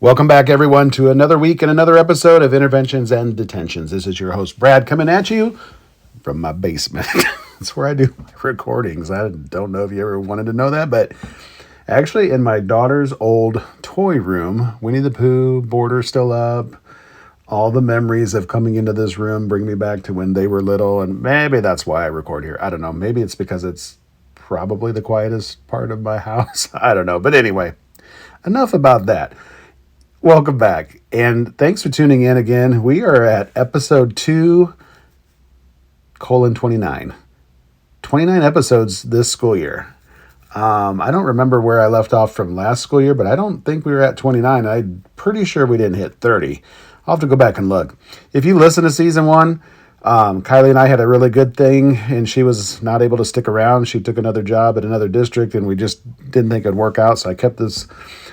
Welcome back, everyone, to another week and another episode of Interventions and Detentions. This is your host, Brad, coming at you from my basement. That's where I do my recordings. I don't know if you ever wanted to know that, but actually in my daughter's old toy room, Winnie the Pooh, border still up, all the memories of coming into this room bring me back to when they were little, and maybe that's why I record here. I don't know. Maybe it's because it's probably the quietest part of my house. I don't know. But anyway, enough about that. Welcome back, and thanks for tuning in again. We are at episode 2:29. 29 episodes this school year. I don't remember where I left off from last school year, but I don't think we were at 29. I'm pretty sure we didn't hit 30. I'll have to go back and look. If you listen to season one, Kylie and I had a really good thing, and she was not able to stick around. She took another job at another district, and we just didn't think it'd work out, so I kept this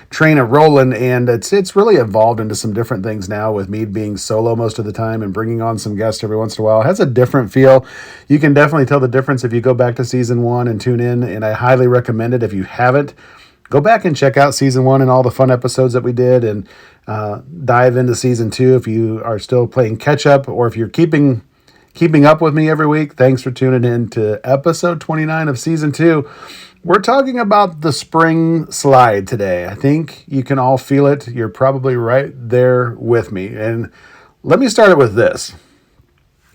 train rolling, and it's really evolved into some different things now, with me being solo most of the time and bringing on some guests every once in a while. It has a different feel. You can definitely tell the difference if you go back to season one and tune in, and I highly recommend it. If you haven't, go back and check out season one and all the fun episodes that we did, and dive into season two if you are still playing catch up, or if you're keeping up with me every week. Thanks for tuning in to episode 29 of season 2. We're talking about the spring slide today. I think you can all feel it. You're probably right there with me. And let me start it with this.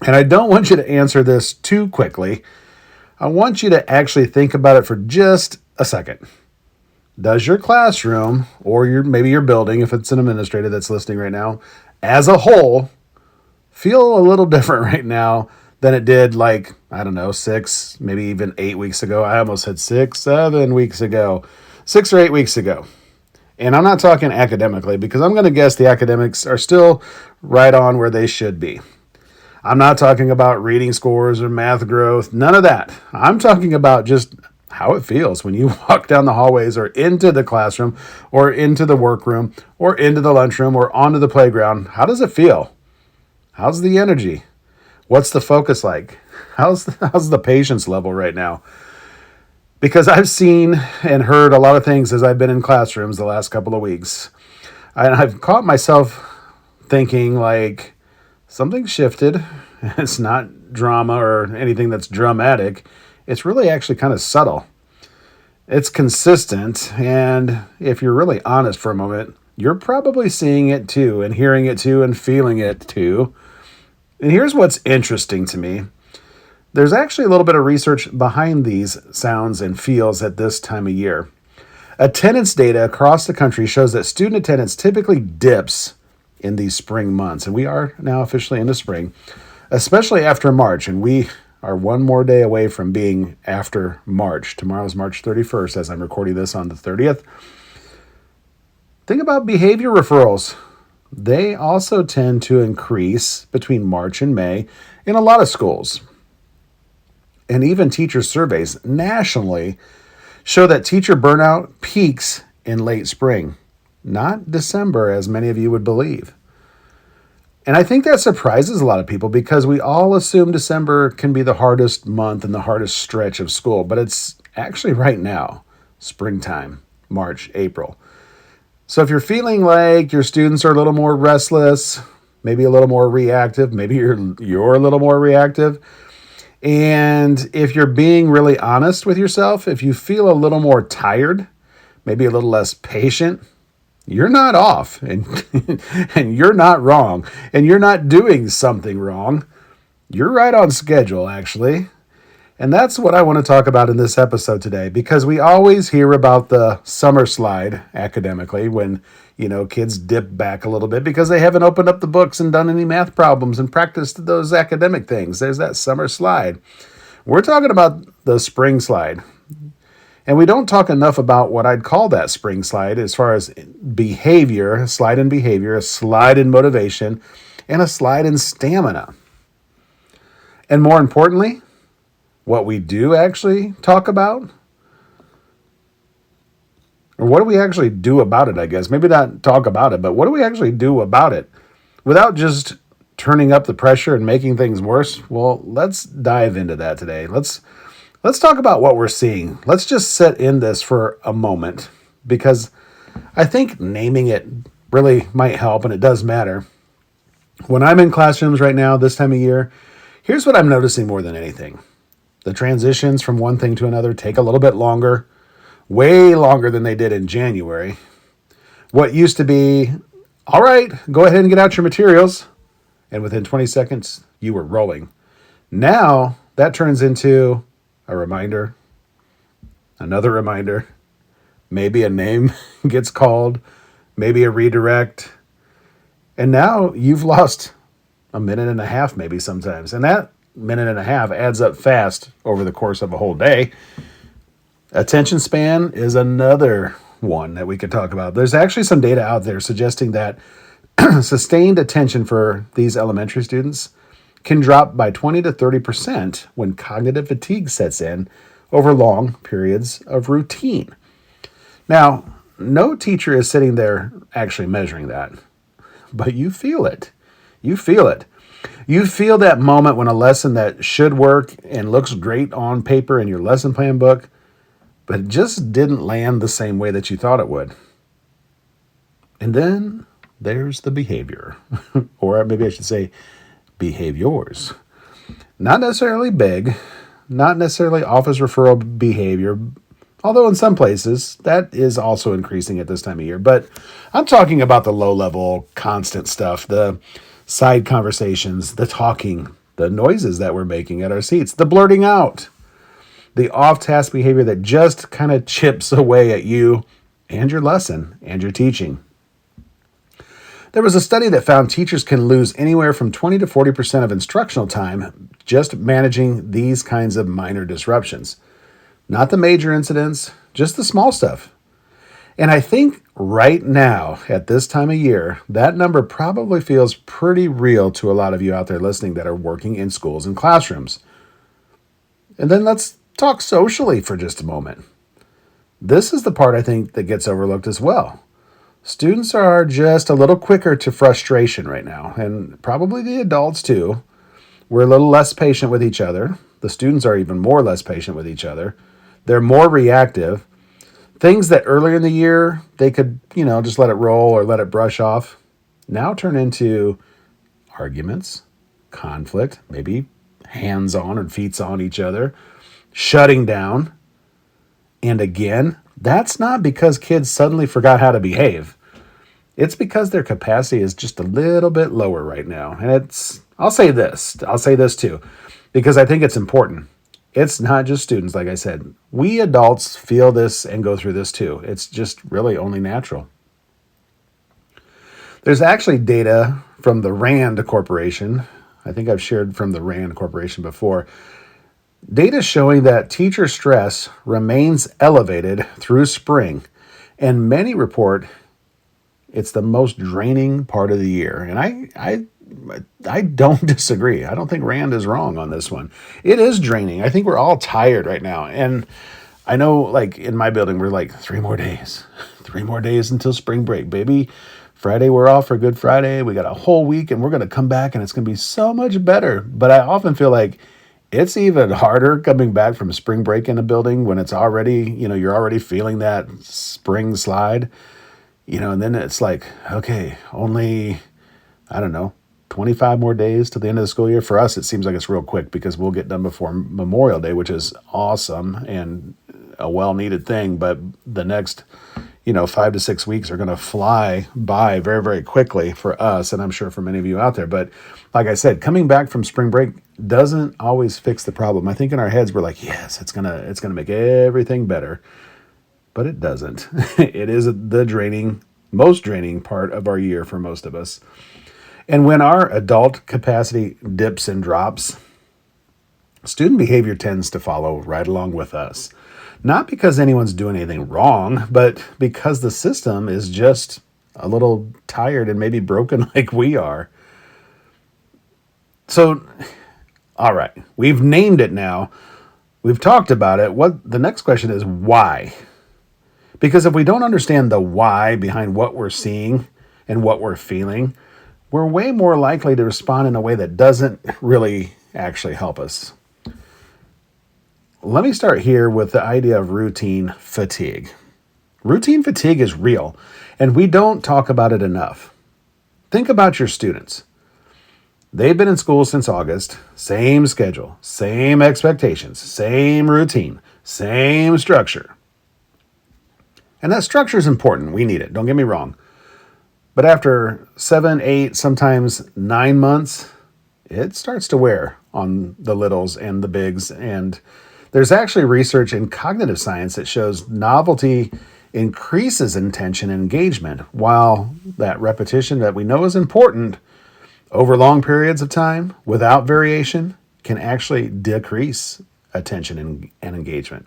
And I don't want you to answer this too quickly. I want you to actually think about it for just a second. Does your classroom, or maybe your building, if it's an administrator that's listening right now, as a whole, feel a little different right now than it did, 6, maybe even 8 weeks ago? I almost said 7 weeks ago. 6 or 8 weeks ago. And I'm not talking academically, because I'm going to guess the academics are still right on where they should be. I'm not talking about reading scores or math growth, none of that. I'm talking about just how it feels when you walk down the hallways or into the classroom or into the workroom or into the lunchroom or onto the playground. How does it feel? How's the energy? What's the focus like? How's the patience level right now? Because I've seen and heard a lot of things as I've been in classrooms the last couple of weeks. And I've caught myself thinking something shifted. It's not drama or anything that's dramatic. It's really actually kind of subtle. It's consistent. And if you're really honest for a moment, you're probably seeing it too, and hearing it too, and feeling it too. And here's what's interesting to me. There's actually a little bit of research behind these sounds and feels at this time of year. Attendance data across the country shows that student attendance typically dips in these spring months. And we are now officially into spring, especially after March. And we are one more day away from being after March. Tomorrow's March 31st, as I'm recording this on the 30th. Think about behavior referrals. They also tend to increase between March and May in a lot of schools. And even teacher surveys nationally show that teacher burnout peaks in late spring, not December, as many of you would believe. And I think that surprises a lot of people, because we all assume December can be the hardest month and the hardest stretch of school, but it's actually right now, springtime, March, April. So if you're feeling like your students are a little more restless, maybe a little more reactive, maybe you're a little more reactive, and if you're being really honest with yourself, if you feel a little more tired, maybe a little less patient, you're not off, and and you're not wrong, and you're not doing something wrong. You're right on schedule, actually. And that's what I want to talk about in this episode today, because we always hear about the summer slide academically when, kids dip back a little bit because they haven't opened up the books and done any math problems and practiced those academic things. There's that summer slide. We're talking about the spring slide. And we don't talk enough about what I'd call that spring slide as far as behavior, a slide in behavior, a slide in motivation, and a slide in stamina. And more importantly, what we do actually talk about, or what do we actually do about it, I guess. Maybe not talk about it, but what do we actually do about it without just turning up the pressure and making things worse? Well, let's dive into that today. Let's talk about what we're seeing. Let's just sit in this for a moment, because I think naming it really might help, and it does matter. When I'm in classrooms right now, this time of year, here's what I'm noticing more than anything. The transitions from one thing to another take a little bit longer, way longer than they did in January. What used to be, all right, go ahead and get out your materials, and within 20 seconds, you were rolling. Now, that turns into a reminder, another reminder, maybe a name gets called, maybe a redirect, and now you've lost a minute and a half maybe sometimes. And that minute and a half adds up fast over the course of a whole day. Attention span is another one that we could talk about. There's actually some data out there suggesting that sustained attention for these elementary students can drop by 20 to 30% when cognitive fatigue sets in over long periods of routine. Now, no teacher is sitting there actually measuring that, but you feel it. You feel it. You feel that moment when a lesson that should work and looks great on paper in your lesson plan book, but it just didn't land the same way that you thought it would. And then there's the behavior, or maybe I should say behaviors. Not necessarily big, not necessarily office referral behavior, although in some places that is also increasing at this time of year. But I'm talking about the low-level, constant stuff, the side conversations, the talking, the noises that we're making at our seats, the blurting out, the off-task behavior that just kind of chips away at you and your lesson and your teaching. There was a study that found teachers can lose anywhere from 20 to 40% of instructional time just managing these kinds of minor disruptions. Not the major incidents, just the small stuff. And I think right now, at this time of year, that number probably feels pretty real to a lot of you out there listening that are working in schools and classrooms. And then let's talk socially for just a moment. This is the part I think that gets overlooked as well. Students are just a little quicker to frustration right now, and probably the adults too. We're a little less patient with each other. The students are even more less patient with each other. They're more reactive. Things that earlier in the year they could, just let it roll or let it brush off, now turn into arguments, conflict, maybe hands on or feet on each other, shutting down. And again, that's not because kids suddenly forgot how to behave. It's because their capacity is just a little bit lower right now. And I'll say this too, because I think it's important. It's not just students, like I said. We adults feel this and go through this too. It's just really only natural. There's actually data from the RAND Corporation. I think I've shared from the RAND Corporation before. Data showing that teacher stress remains elevated through spring, and many report it's the most draining part of the year. And I don't disagree. I don't think Rand is wrong on this one. It is draining. I think we're all tired right now. And I know, like, in my building, we're like, 3 more days. 3 more days until spring break, baby. Friday, we're off for Good Friday. We got a whole week, and we're going to come back, and it's going to be so much better. But I often feel like it's even harder coming back from spring break in a building when it's already, you're already feeling that spring slide, and then it's like, okay, only, 25 more days to the end of the school year. For us, it seems like it's real quick because we'll get done before Memorial Day, which is awesome and a well-needed thing. But the next, 5 to 6 weeks are going to fly by very, very quickly for us, and I'm sure for many of you out there. But like I said, coming back from spring break doesn't always fix the problem. I think in our heads we're like, yes, it's gonna make everything better, but it doesn't. It is the most draining part of our year for most of us. And when our adult capacity dips and drops, student behavior tends to follow right along with us. Not because anyone's doing anything wrong, but because the system is just a little tired and maybe broken like we are. So, all right, we've named it now. We've talked about it. What the next question is, why? Because if we don't understand the why behind what we're seeing and what we're feeling, we're way more likely to respond in a way that doesn't really actually help us. Let me start here with the idea of routine fatigue. Routine fatigue is real, And we don't talk about it enough. Think about your students. They've been in school since August, same schedule, same expectations, same routine, same structure. And that structure is important. We need it. Don't get me wrong. But after 7, 8, sometimes 9 months, it starts to wear on the littles and the bigs. And there's actually research in cognitive science that shows novelty increases intention and engagement, while that repetition that we know is important over long periods of time without variation can actually decrease attention and engagement.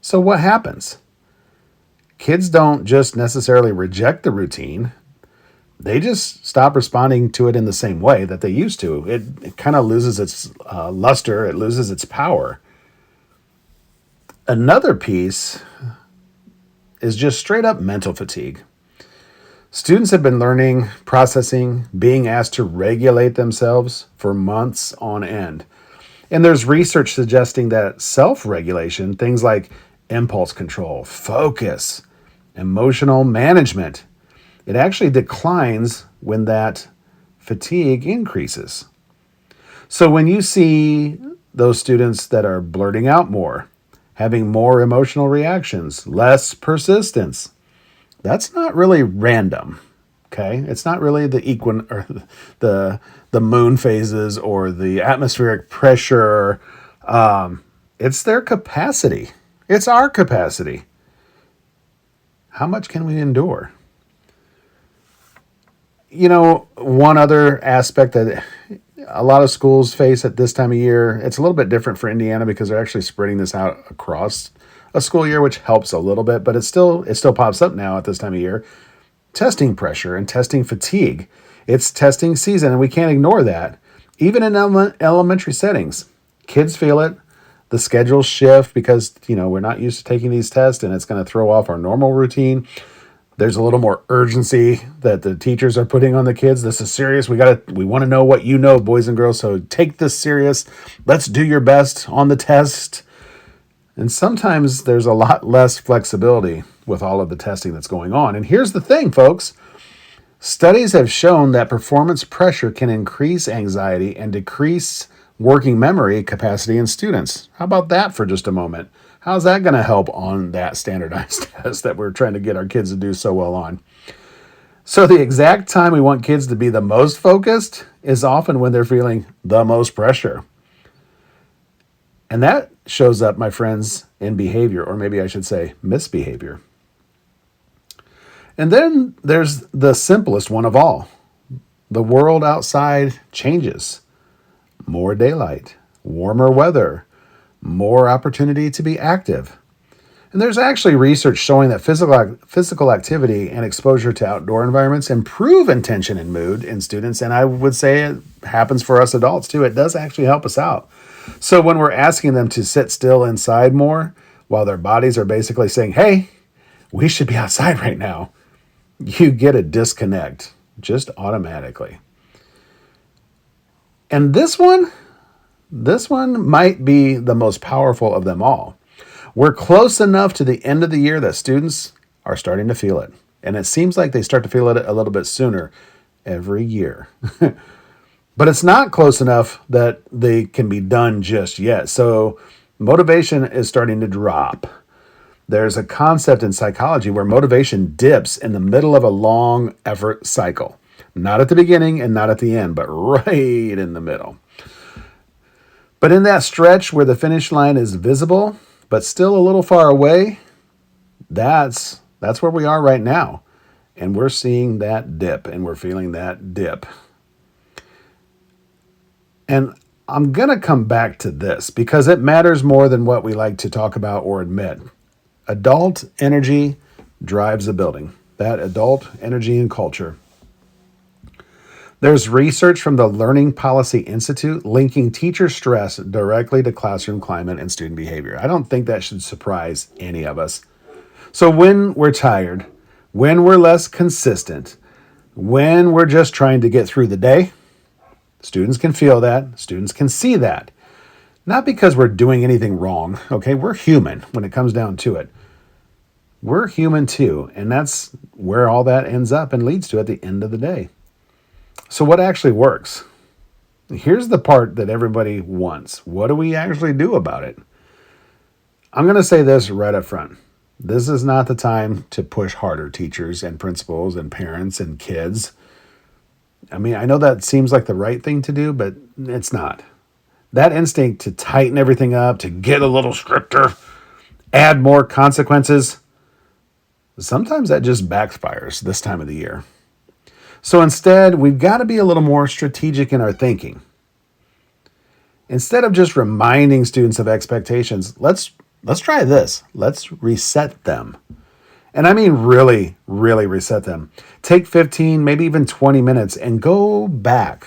So what happens? Kids don't just necessarily reject the routine. They just stop responding to it in the same way that they used to. It kind of loses its luster. It loses its power. Another piece is just straight up mental fatigue. Students have been learning, processing, being asked to regulate themselves for months on end. And there's research suggesting that self-regulation, things like impulse control, focus, emotional management, it actually declines when that fatigue increases. So when you see those students that are blurting out more, having more emotional reactions, less persistence, that's not really random. Okay? It's not really the moon phases or the atmospheric pressure. It's their capacity. It's our capacity. How much can we endure? You know, one other aspect that a lot of schools face at this time of year, it's a little bit different for Indiana because they're actually spreading this out across a school year, which helps a little bit, but it still pops up now at this time of year. Testing pressure and testing fatigue. It's testing season, and we can't ignore that. Even in elementary settings, kids feel it. The schedules shift because, we're not used to taking these tests, and it's going to throw off our normal routine. There's a little more urgency that the teachers are putting on the kids. This is serious. We want to know what you know, boys and girls. So take this serious. Let's do your best on the test. And sometimes there's a lot less flexibility with all of the testing that's going on. And here's the thing, folks. Studies have shown that performance pressure can increase anxiety and decrease working memory capacity in students. How about that for just a moment? How's that going to help on that standardized test that we're trying to get our kids to do so well on? So the exact time we want kids to be the most focused is often when they're feeling the most pressure. And that shows up, my friends, in behavior, or maybe I should say misbehavior. And then there's the simplest one of all. The world outside changes. More daylight, warmer weather, more opportunity to be active. And there's actually research showing that physical activity and exposure to outdoor environments improve intention and mood in students. And I would say it happens for us adults too. It does actually help us out. So when we're asking them to sit still inside more, while their bodies are basically saying, hey, we should be outside right now, you get a disconnect just automatically. And this one might be the most powerful of them all. We're close enough to the end of the year that students are starting to feel it. And it seems like they start to feel it a little bit sooner every year. But it's not close enough that they can be done just yet. So motivation is starting to drop. There's a concept in psychology where motivation dips in the middle of a long effort cycle. Not at the beginning and not at the end, but right in the middle. But in that stretch where the finish line is visible, but still a little far away, that's where we are right now. And we're seeing that dip, and we're feeling that dip. And I'm going to come back to this because it matters more than what we like to talk about or admit. Adult energy drives a building. That adult energy and culture. There's research from the Learning Policy Institute linking teacher stress directly to classroom climate and student behavior. I don't think that should surprise any of us. So when we're tired, when we're less consistent, when we're just trying to get through the day, students can feel that, students can see that. Not because we're doing anything wrong, okay? We're human when it comes down to it. We're human too, and that's where all that ends up and leads to at the end of the day. So what actually works? Here's the part that everybody wants. What do we actually do about it? I'm going to say this right up front. This is not the time to push harder, teachers and principals and parents and kids. I mean, I know that seems like the right thing to do, but it's not. That instinct to tighten everything up, to get a little stricter, add more consequences, sometimes that just backfires this time of the year. So instead, we've got to be a little more strategic in our thinking. Instead of just reminding students of expectations, let's try this. Let's reset them. And I mean really, really reset them. Take 15, maybe even 20 minutes and go back.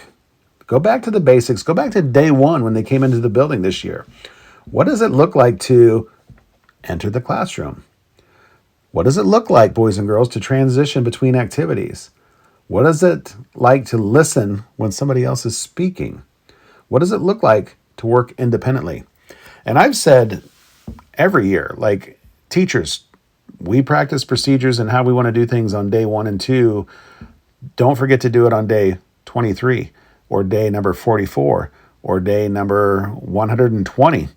Go back to the basics. Go back to day one when they came into the building this year. What does it look like to enter the classroom? What does it look like, boys and girls, to transition between activities? What does it like to listen when somebody else is speaking? What does it look like to work independently? And I've said every year, like, teachers, we practice procedures and how we want to do things on day 1 and 2. Don't forget to do it on day 23 or day number 44 or day number 120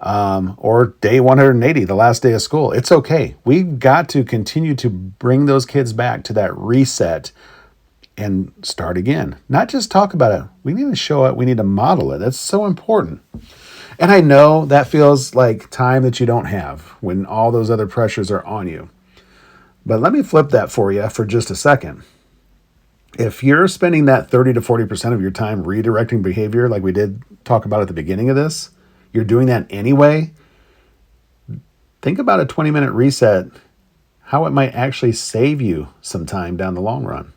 or day 180, the last day of school. It's okay. We've got to continue to bring those kids back to that reset and start again. Not just talk about it. We need to show it. We need to model it. That's so important. And I know that feels like time that you don't have when all those other pressures are on you. But let me flip that for you for just a second. If you're spending that 30 to 40% of your time redirecting behavior, like we did talk about at the beginning of this, you're doing that anyway, think about a 20-minute reset, how it might actually save you some time down the long run.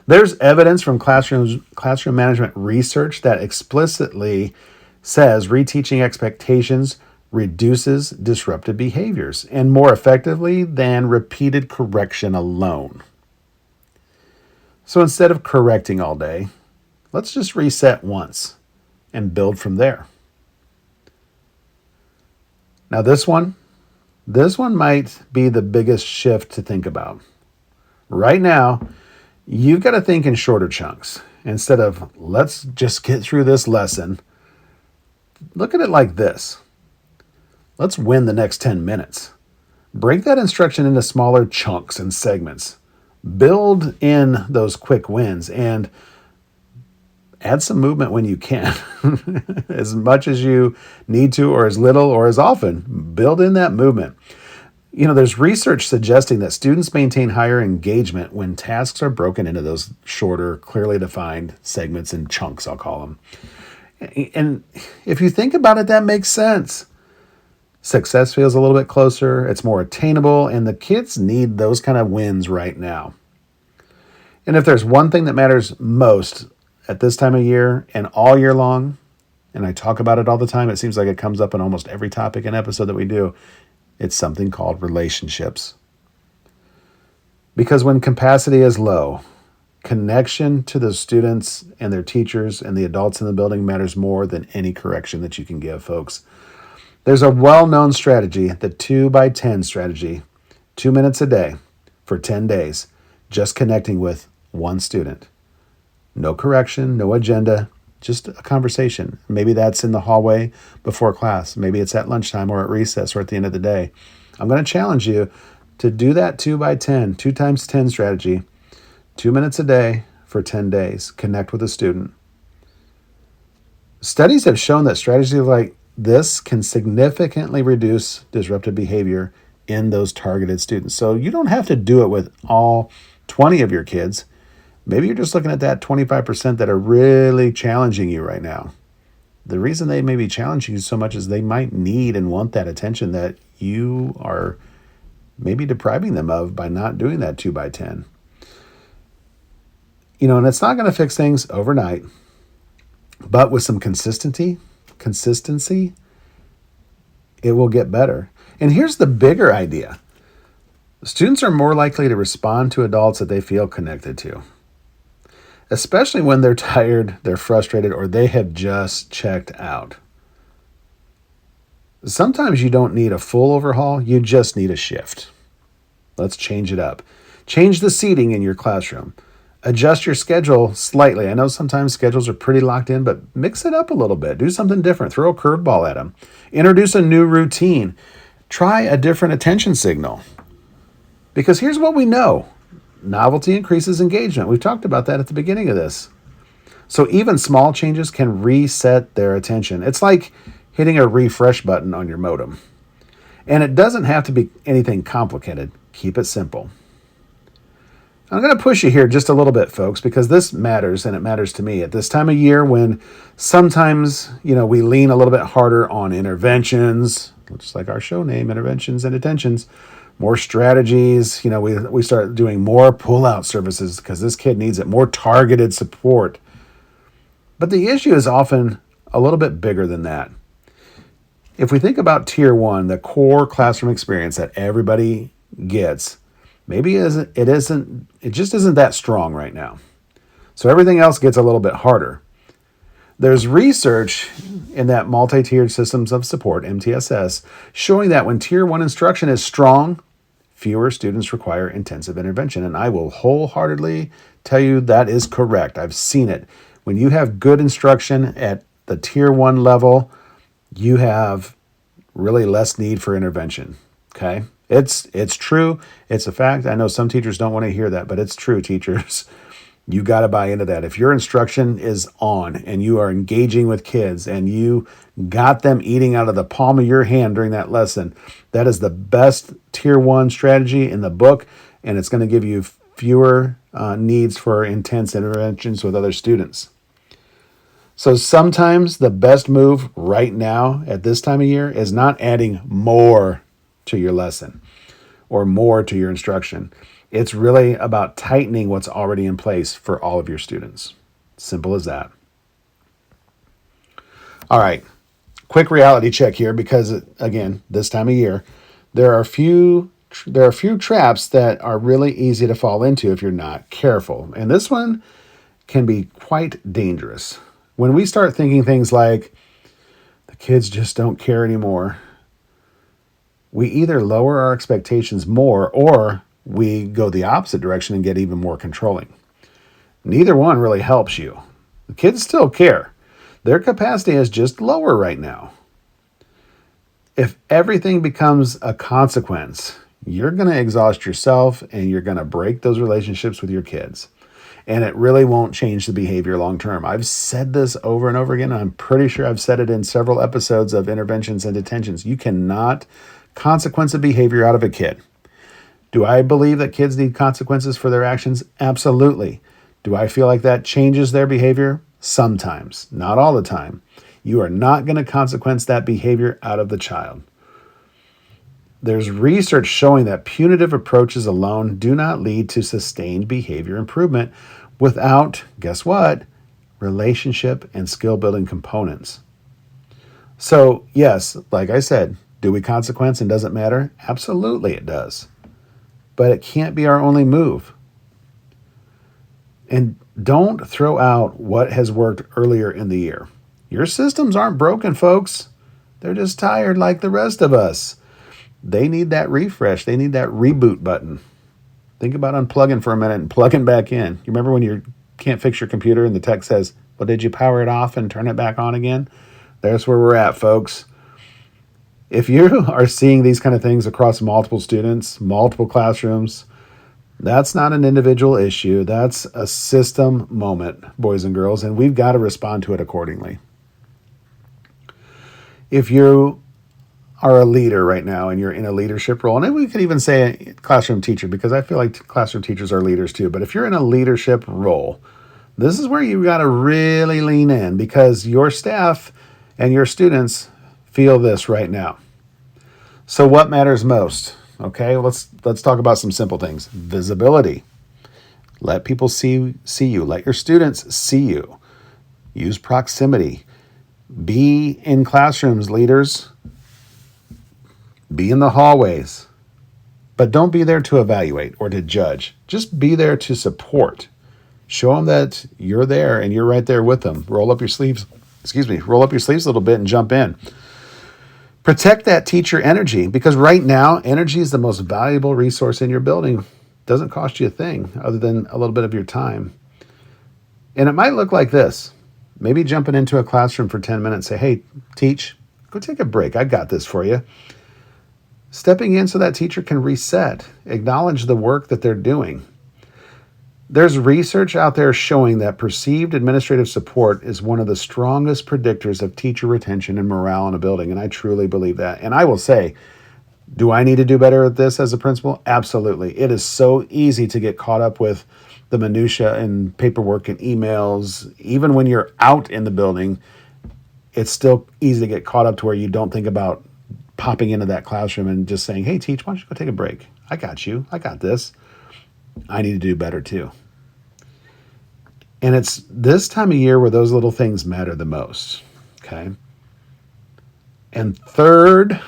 There's evidence from classroom management research that explicitly says reteaching expectations reduces disruptive behaviors and more effectively than repeated correction alone. So instead of correcting all day, let's just reset once and build from there. Now this one might be the biggest shift to think about. Right now, you've got to think in shorter chunks. Instead of let's just get through this lesson, look at it like this. Let's win the next 10 minutes. Break that instruction into smaller chunks and segments. Build in those quick wins and add some movement when you can. As much as you need to, or as little or as often. Build in that movement. There's research suggesting that students maintain higher engagement when tasks are broken into those shorter, clearly defined segments and chunks, I'll call them. And if you think about it, that makes sense. Success feels a little bit closer, it's more attainable, and the kids need those kind of wins right now. And if there's one thing that matters most at this time of year and all year long, and I talk about it all the time, it seems like it comes up in almost every topic and episode that we do, it's something called relationships. Because when capacity is low, connection to the students and their teachers and the adults in the building matters more than any correction that you can give, folks. There's a well-known strategy, the 2x10 strategy, 2 minutes a day for 10 days, just connecting with one student. No correction, no agenda, just a conversation. Maybe that's in the hallway before class. Maybe it's at lunchtime or at recess or at the end of the day. I'm going to challenge you to do that 2x10, 2x10 strategy, 2 minutes a day for 10 days. Connect with a student. Studies have shown that strategies like this can significantly reduce disruptive behavior in those targeted students. So you don't have to do it with all 20 of your kids. Maybe you're just looking at that 25% that are really challenging you right now. The reason they may be challenging you so much is they might need and want that attention that you are maybe depriving them of by not doing that 2x10. And it's not going to fix things overnight, but with some consistency, it will get better. And here's the bigger idea. Students are more likely to respond to adults that they feel connected to, especially when they're tired, they're frustrated, or they have just checked out. Sometimes you don't need a full overhaul, you just need a shift. Let's change it up. Change the seating in your classroom. Adjust your schedule slightly. I know sometimes schedules are pretty locked in, but mix it up a little bit. Do something different. Throw a curveball at them. Introduce a new routine. Try a different attention signal. Because here's what we know. Novelty increases engagement. We talked about that at the beginning of this. So even small changes can reset their attention. It's like hitting a refresh button on your modem. And it doesn't have to be anything complicated. Keep it simple. I'm going to push you here just a little bit, folks, because this matters, and it matters to me at this time of year when sometimes, we lean a little bit harder on interventions, just like our show name, Interventions and Detentions, more strategies. We start doing more pull-out services because this kid needs it, more targeted support. But the issue is often a little bit bigger than that. If we think about Tier 1, the core classroom experience that everybody gets, maybe it just isn't that strong right now. So everything else gets a little bit harder. There's research in that multi-tiered systems of support, MTSS, showing that when Tier 1 instruction is strong, fewer students require intensive intervention. And I will wholeheartedly tell you that is correct. I've seen it. When you have good instruction at the Tier 1 level, you have really less need for intervention. Okay? It's true. It's a fact. I know some teachers don't want to hear that, but it's true, teachers. You got to buy into that. If your instruction is on and you are engaging with kids and you got them eating out of the palm of your hand during that lesson, that is the best Tier 1 strategy in the book, and it's going to give you fewer needs for intense interventions with other students. So sometimes the best move right now at this time of year is not adding more to your lesson or more to your instruction. It's really about tightening what's already in place for all of your students. Simple as that. All right, quick reality check here because, again, this time of year, there are a few traps that are really easy to fall into if you're not careful. And this one can be quite dangerous. When we start thinking things like, the kids just don't care anymore, we either lower our expectations more or we go the opposite direction and get even more controlling. Neither one really helps you. The kids still care. Their capacity is just lower right now. If everything becomes a consequence, you're going to exhaust yourself and you're going to break those relationships with your kids. And it really won't change the behavior long term. I've said this over and over again. I'm pretty sure I've said it in several episodes of Interventions and Detentions. You cannot consequence a behavior out of a kid. Do I believe that kids need consequences for their actions? Absolutely. Do I feel like that changes their behavior? Sometimes, not all the time. You are not going to consequence that behavior out of the child. There's research showing that punitive approaches alone do not lead to sustained behavior improvement without, guess what, relationship and skill building components. So yes, like I said, do we consequence and does it matter? Absolutely it does. But it can't be our only move. And don't throw out what has worked earlier in the year. Your systems aren't broken, folks. They're just tired like the rest of us. They need that refresh. They need that reboot button. Think about unplugging for a minute and plugging back in. You remember when you can't fix your computer and the text says, well, did you power it off and turn it back on again? There's where we're at, folks. If you are seeing these kind of things across multiple students, multiple classrooms, that's not an individual issue. That's a system moment, boys and girls, and we've got to respond to it accordingly. If you are a leader right now and you're in a leadership role, and we could even say a classroom teacher, because I feel like classroom teachers are leaders too, but if you're in a leadership role, this is where you've got to really lean in because your staff and your students feel this right now. So what matters most? Okay, let's talk about some simple things. Visibility. Let people see you. Let your students see you. Use proximity. Be in classrooms, leaders. Be in the hallways. But don't be there to evaluate or to judge. Just be there to support. Show them that you're there and you're right there with them. Roll up your sleeves a little bit and jump in. Protect that teacher energy, because right now, energy is the most valuable resource in your building. Doesn't cost you a thing other than a little bit of your time. And it might look like this. Maybe jumping into a classroom for 10 minutes, say, hey, teach, go take a break. I got this for you. Stepping in so that teacher can reset, acknowledge the work that they're doing. There's research out there showing that perceived administrative support is one of the strongest predictors of teacher retention and morale in a building, and I truly believe that. And I will say, do I need to do better at this as a principal? Absolutely. It is so easy to get caught up with the minutia and paperwork and emails. Even when you're out in the building, it's still easy to get caught up to where you don't think about popping into that classroom and just saying, hey, teach, why don't you go take a break? I got you. I got this. I need to do better too. And it's this time of year where those little things matter the most, okay? And third,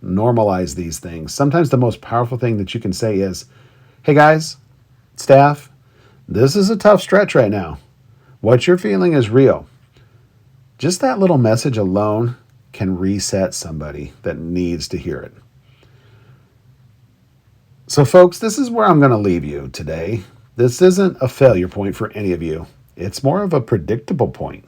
normalize these things. Sometimes the most powerful thing that you can say is, hey guys, staff, this is a tough stretch right now. What you're feeling is real. Just that little message alone can reset somebody that needs to hear it. So folks, this is where I'm going to leave you today. This isn't a failure point for any of you. It's more of a predictable point.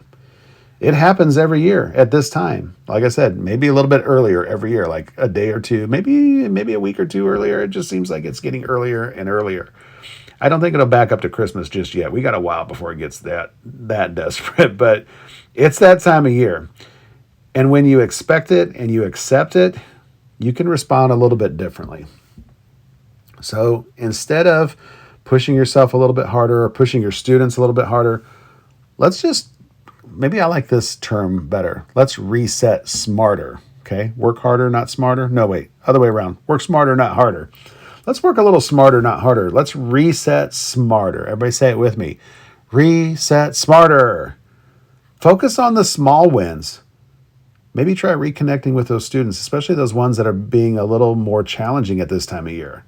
It happens every year at this time. Like I said, maybe a little bit earlier every year, like a day or two, maybe a week or two earlier. It just seems like it's getting earlier and earlier. I don't think it'll back up to Christmas just yet. We got a while before it gets that desperate, but it's that time of year. And when you expect it and you accept it, you can respond a little bit differently. So instead of pushing yourself a little bit harder or pushing your students a little bit harder, maybe I like this term better. Let's reset smarter, okay? Work harder, not smarter. No, wait, other way around. Work smarter, not harder. Let's work a little smarter, not harder. Let's reset smarter. Everybody say it with me. Reset smarter. Focus on the small wins. Maybe try reconnecting with those students, especially those ones that are being a little more challenging at this time of year.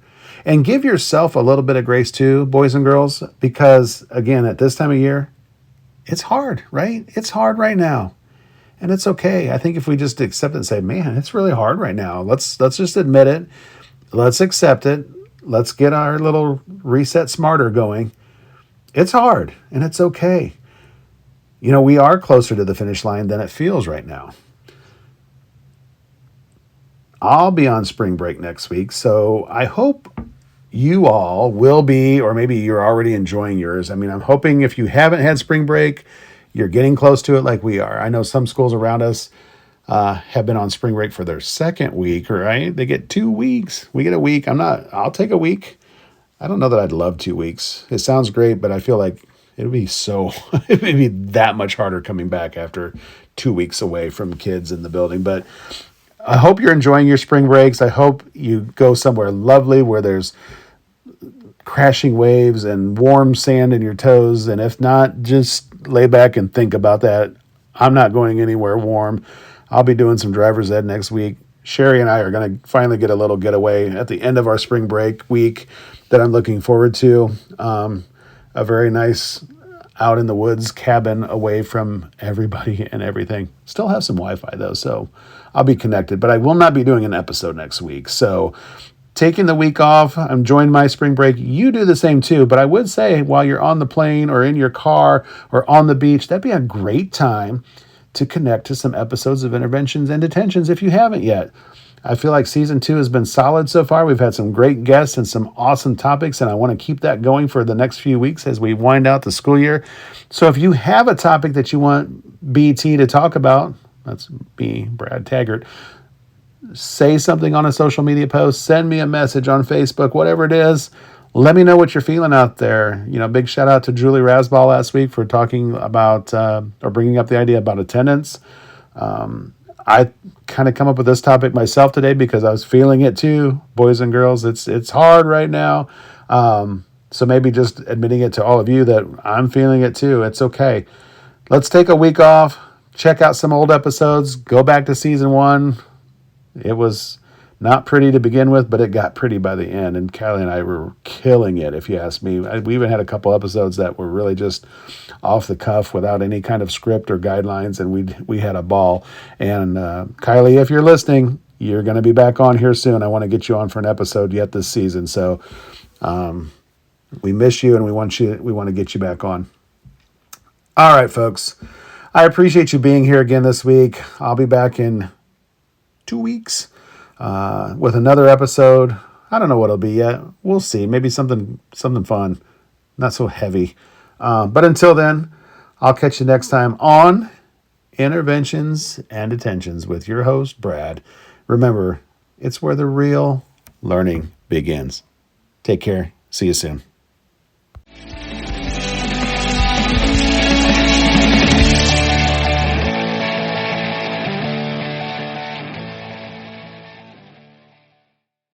And give yourself a little bit of grace too, boys and girls, because again, at this time of year, it's hard, right? It's hard right now. And it's okay. I think if we just accept it and say, man, it's really hard right now. Let's just admit it. Let's accept it. Let's get our little reset smarter going. It's hard and it's okay. You know, we are closer to the finish line than it feels right now. I'll be on spring break next week, so I hope you all will be, or maybe you're already enjoying yours. I mean, I'm hoping if you haven't had spring break, you're getting close to it like we are. I know some schools around us have been on spring break for their second week, right? They get 2 weeks. We get a week. I'll take a week. I don't know that I'd love 2 weeks. It sounds great, but I feel like it would be that much harder coming back after 2 weeks away from kids in the building. But I hope you're enjoying your spring breaks. I hope you go somewhere lovely where there's crashing waves and warm sand in your toes. And if not, just lay back and think about that. I'm not going anywhere warm. I'll be doing some driver's ed next week. Sherry and I are going to finally get a little getaway at the end of our spring break week that I'm looking forward to. A very nice out in the woods cabin away from everybody and everything. Still have some Wi-Fi though, so I'll be connected, but I will not be doing an episode next week. So taking the week off, I'm enjoying my spring break. You do the same too, but I would say while you're on the plane or in your car or on the beach, that'd be a great time to connect to some episodes of Interventions and Detentions if you haven't yet. I feel like season 2 has been solid so far. We've had some great guests and some awesome topics, and I want to keep that going for the next few weeks as we wind out the school year. So if you have a topic that you want BT to talk about, that's me, Brad Taggart, say something on a social media post, send me a message on Facebook, whatever it is. Let me know what you're feeling out there. You know, big shout out to Julie Rasball last week for talking about or bringing up the idea about attendance. I kind of come up with this topic myself today because I was feeling it too, boys and girls. It's hard right now. So maybe just admitting it to all of you that I'm feeling it too. It's okay. Let's take a week off, check out some old episodes, go back to season 1. It was Not pretty to begin with, but it got pretty by the end. And Kylie and I were killing it, if you ask me. We even had a couple episodes that were really just off the cuff without any kind of script or guidelines, and we had a ball. And Kylie, if you're listening, you're going to be back on here soon. I want to get you on for an episode yet this season. So we miss you, and we want to get you back on. All right, folks. I appreciate you being here again this week. I'll be back in 2 weeks with another episode. I don't know what it'll be yet. We'll see. Maybe something fun, not so heavy. But until then, I'll catch you next time on Interventions and Detentions with your host, Brad. Remember, it's where the real learning begins. Take care. See you soon.